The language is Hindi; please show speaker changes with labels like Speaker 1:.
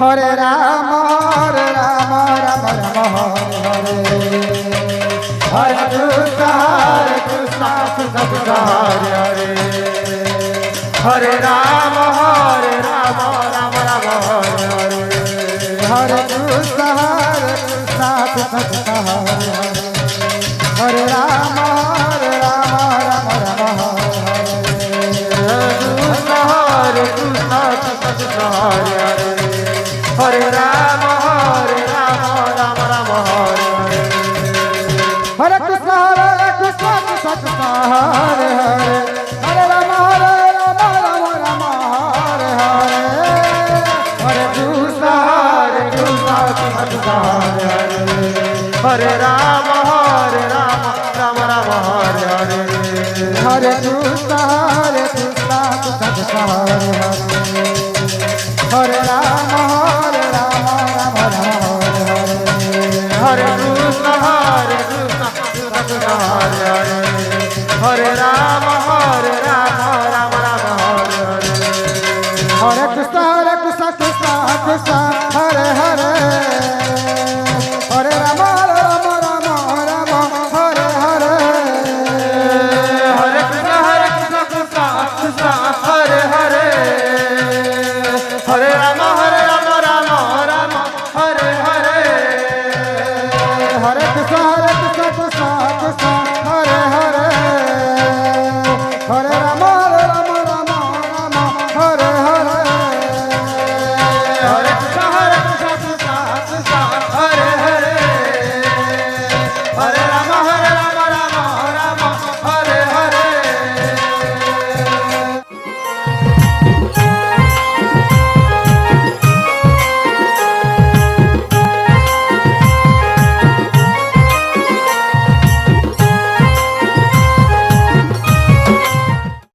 Speaker 1: हरे राम राम राम हरे हरे
Speaker 2: हरे कृष्ण कृष्ण कृष्ण हरे हरे हरे राम राम राम हरे हरे
Speaker 1: हरे कृष्ण कृष्ण कृष्ण हरे हरे हरे राम राम राम हरे
Speaker 2: हरे कृष्ण कृष्ण हरे हरे हरे राम राम राम हरे हरे
Speaker 1: हरे कृष्ण कृष्ण कृष्ण हरे हरे हरे राम राम राम हरे हरे
Speaker 2: हरे कृष्ण कृष्ण हरे हरे हरे राम राम राम हरे हरे
Speaker 1: हरे कृष्ण कृष्ण कृष्ण हरे हरे हरे राम राम राम हरे हरे
Speaker 2: हरे कृष्ण कृष्ण हरे हरे हरे राम राम राम हरे हरे
Speaker 1: हरे कृष्ण कृष्ण कृष्ण हरे हरे हरे राम राम राम राम हरे हरे
Speaker 2: हरे कृष्ण कृष्ण कृष्ण हरे हरे हरे राम